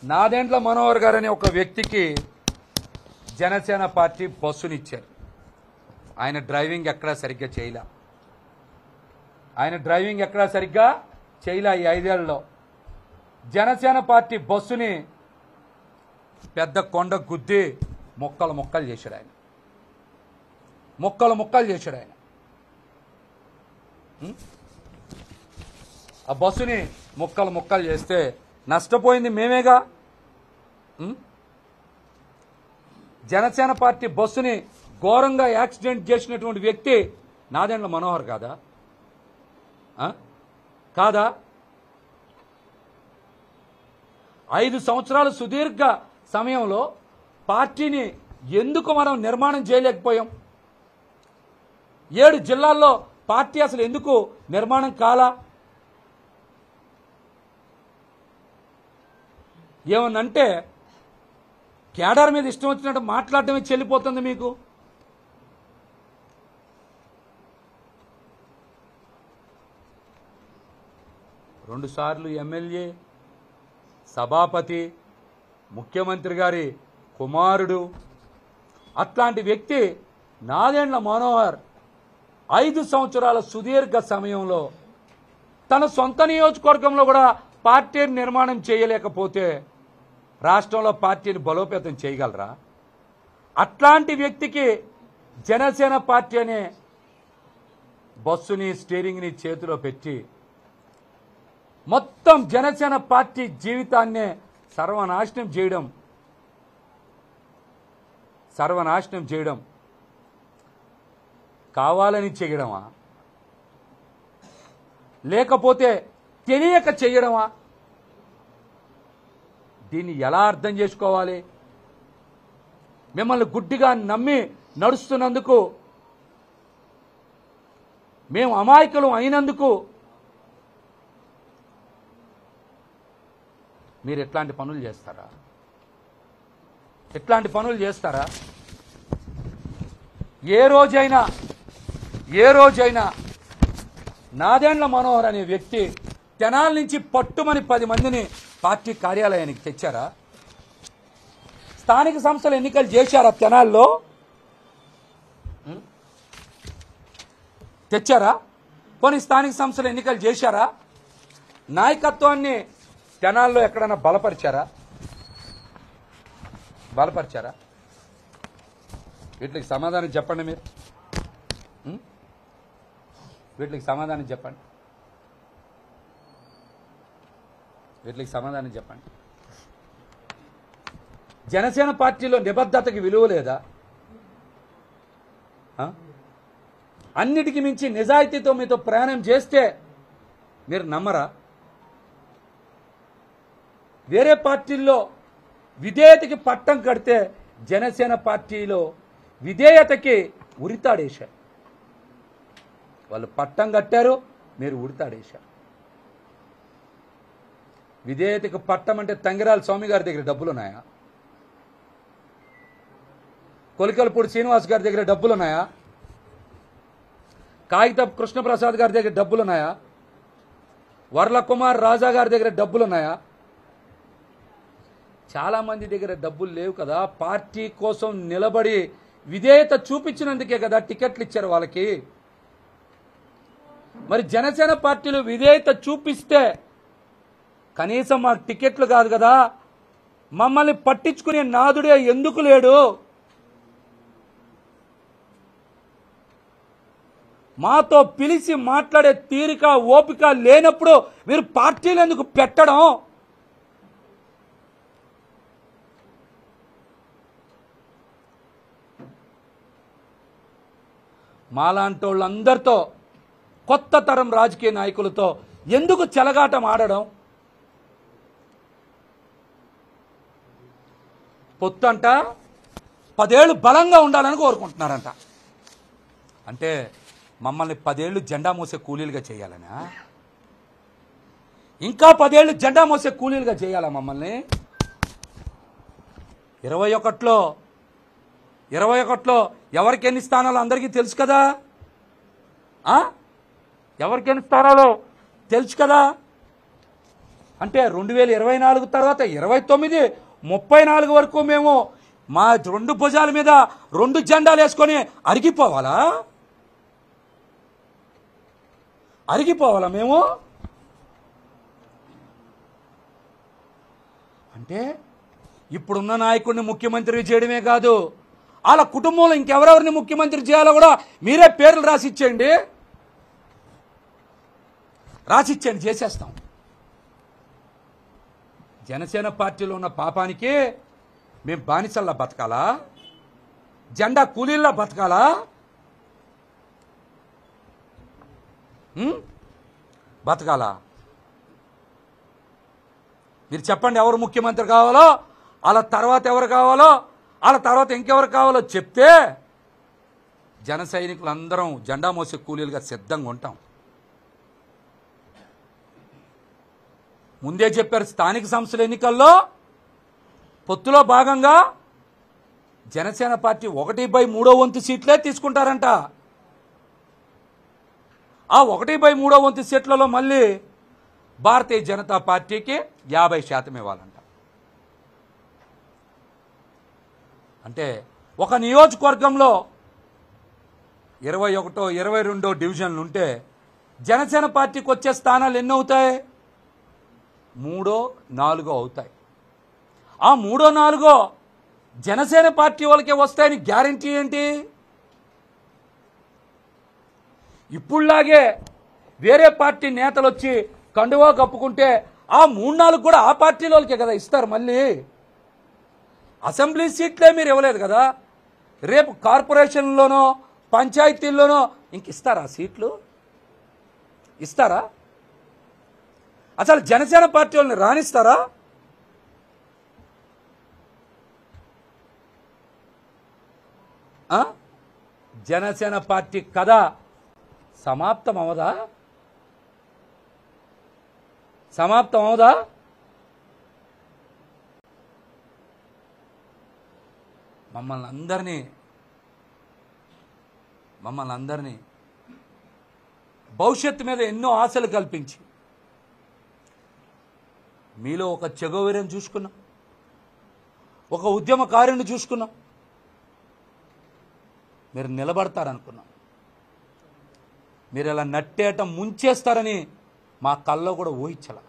నాదెండ్ల మనోహర్ గారు అనే ఒక వ్యక్తికి జనసేన పార్టీ బస్సునిచ్చారు. ఆయన డ్రైవింగ్ ఎక్కడా సరిగ్గా చేయలే. ఈ 5 ఏళ్లలో జనసేన పార్టీ బస్సుని పెద్ద కొండ గుద్ది మొక్కలు చేశాడు ఆయన. ఆ బస్సుని ముక్కలు చేస్తే నష్టపోయింది మేమేగా. జనసేన పార్టీ బస్సుని ఘోరంగా యాక్సిడెంట్ చేసినటువంటి వ్యక్తి నాదెండ్ల మనోహర్ కాదా? 5 సంవత్సరాల సుదీర్ఘ సమయంలో పార్టీని ఎందుకు మనం నిర్మాణం చేయలేకపోయాం? 7 జిల్లాల్లో పార్టీ అసలు ఎందుకు నిర్మాణం కాలా? ఏమన్నంటే కేడర్ మీద ఇష్టం వచ్చినట్టు మాట్లాడటమే చెల్లిపోతుంది మీకు. రెండు సార్లు ఎమ్మెల్యే, సభాపతి, ముఖ్యమంత్రి గారి కుమారుడు, అట్లాంటి వ్యక్తి నాదెండ్ల మనోహర్ 5 సంవత్సరాల సుదీర్ఘ సమయంలో తన సొంత నియోజకవర్గంలో కూడా పార్టీని నిర్మాణం చేయలేకపోతే రాష్ట్రంలో పార్టీని బలోపేతం చేయగలరా? అట్లాంటి వ్యక్తికి జనసేన పార్టీ అనే బస్సుని, స్టీరింగ్ని చేతిలో పెట్టి మొత్తం జనసేన పార్టీ జీవితాన్నే సర్వనాశనం చేయడం కావాలని చేయడమా, లేకపోతే తెలియక చేయడమా? దీన్ని ఎలా అర్థం చేసుకోవాలి? మిమ్మల్ని గుడ్డిగా నమ్మి నడుస్తున్నందుకు, మేము అమాయకులం అయినందుకు మీరు ఎట్లాంటి పనులు చేస్తారా? ఏ రోజైనా నాదెండ్ల మనోహర్ అనే వ్యక్తి తెనాల నుంచి పట్టుమని 10 మందిని పార్టీ కార్యాలయానికి తెచ్చారా? స్థానిక సంస్థల ఎన్నికలు చేశారా? తెనాల్లో తెచ్చారా? పోనీ స్థానిక సంస్థల ఎన్నికలు చేశారా? నాయకత్వాన్ని తెనాల్లో ఎక్కడైనా బలపరిచారా? వీటికి సమాధానం చెప్పండి. మీరు వీటికి సమాధానం చెప్పండి. జనసేన పార్టీలో నిబద్ధతకి విలువ లేదా? అన్నిటికీ మించి నిజాయితీతో మీతో ప్రయాణం చేస్తే మీరు నమ్మరా? వేరే పార్టీల్లో విధేయతకి పట్టం కడితే జనసేన పార్టీలో విధేయతకి ఉరితాడేశారు. వాళ్ళు పట్టం కట్టారు, మీరు ఉరితాడేశారు. విధేయతకు పట్టం అంటే తంగిరాల స్వామి గారి దగ్గర డబ్బులున్నాయా? కొలికలపూడి శ్రీనివాస్ గారి దగ్గర డబ్బులున్నాయా? కాగితపు కృష్ణప్రసాద్ గారి దగ్గర డబ్బులున్నాయా? వర్ల కుమార్ రాజా గారి దగ్గర డబ్బులున్నాయా? చాలా మంది దగ్గర డబ్బులు లేవు కదా. పార్టీ కోసం నిలబడి విధేయత చూపించినందుకే కదా టికెట్లు ఇచ్చారు వాళ్ళకి. మరి జనసేన పార్టీలో విధేయత చూపిస్తే కనీసం మాకు టికెట్లు కాదు కదా, మమ్మల్ని పట్టించుకునే నాదుడే ఎందుకు లేడు? మాతో పిలిచి మాట్లాడే తీరిక, ఓపిక లేనప్పుడు మీరు పార్టీలు ఎందుకు పెట్టడం? మాలాంటి వాళ్ళందరితో, కొత్త తరం రాజకీయ నాయకులతో ఎందుకు చెలగాటం ఆడడం? పొత్తంట 10 ఏళ్ళు బలంగా ఉండాలని కోరుకుంటున్నారంట. అంటే మమ్మల్ని 10 ఏళ్ళు జెండా మోసే కూలీలుగా చేయాలనా? ఇంకా 10 ఏళ్ళు జెండా మోసే కూలీలుగా చేయాలా మమ్మల్ని? 21లో ఎవరికి ఎన్ని స్థానాలు అందరికీ తెలుసు కదా. ఎవరికి ఎన్ని స్థానాలు తెలుసు కదా. అంటే 2024 తర్వాత 29, 34 వరకు మేము మా 2 భుజాల మీద 2 జెండాలు వేసుకొని అరిగిపోవాలా? అరిగిపోవాలా మేము? అంటే ఇప్పుడున్న నాయకుడిని ముఖ్యమంత్రి చేయడమే కాదు, వాళ్ళ కుటుంబంలో ఇంకెవరెవరిని ముఖ్యమంత్రి చేయాలో కూడా మీరే పేర్లు రాసిచ్చేయండి, చేసేస్తాం. జనసేన పార్టీలో ఉన్న పాపానికి మేము బానిసల్లా బతకాలా? జెండా కూలీల్లా బతకాలా? బతకాలా? మీరు చెప్పండి, ఎవరు ముఖ్యమంత్రి కావాలో, వాళ్ళ తర్వాత ఎవరు కావాలో, వాళ్ళ తర్వాత ఇంకెవరు కావాలో చెప్తే జన సైనికులందరం జెండా మోసే కూలీలుగా సిద్ధంగా ఉంటాం. ముందే చెప్పారు, స్థానిక సంస్థల ఎన్నికల్లో పొత్తులో భాగంగా జనసేన పార్టీ 1/3 సీట్లే తీసుకుంటారంట. ఆ 1/3 సీట్లలో మళ్ళీ భారతీయ జనతా పార్టీకి 50% ఇవ్వాలంట. అంటే ఒక నియోజకవర్గంలో 21, 22 డివిజన్లు ఉంటే జనసేన పార్టీకి వచ్చే స్థానాలు ఎన్ని అవుతాయి? 3, 4 అవుతాయి. ఆ 3, 4 జనసేన పార్టీ వాళ్ళకే వస్తాయని గ్యారంటీ ఏంటి? ఇప్పుడులాగే వేరే పార్టీ నేతలు వచ్చి కండువా కప్పుకుంటే ఆ 3, 4 కూడా ఆ పార్టీ వాళ్ళకే కదా ఇస్తారు. మళ్ళీ అసెంబ్లీ సీట్లే మీరు ఇవ్వలేదు కదా, రేపు కార్పొరేషన్లోనో పంచాయతీల్లోనో ఇంక ఇస్తారా సీట్లు? ఇస్తారా? అసలు జనసేన పార్టీ వాళ్ళని రాణిస్తారా? జనసేన పార్టీ కథ సమాప్తం అవదా? సమాప్తం అవదా? మమ్మల్ని అందరినీ భవిష్యత్తు మీద ఎన్నో ఆశలు కల్పించి మీలో ఒక చెగోవీరని చూసుకున్నాం, ఒక ఉద్యమకారుని చూసుకున్నాం. మీరు నిలబడతారనుకున్నాం. మీరు ఇలా నట్టేట ముంచేస్తారని మా కల్లో కూడా ఊహించాల.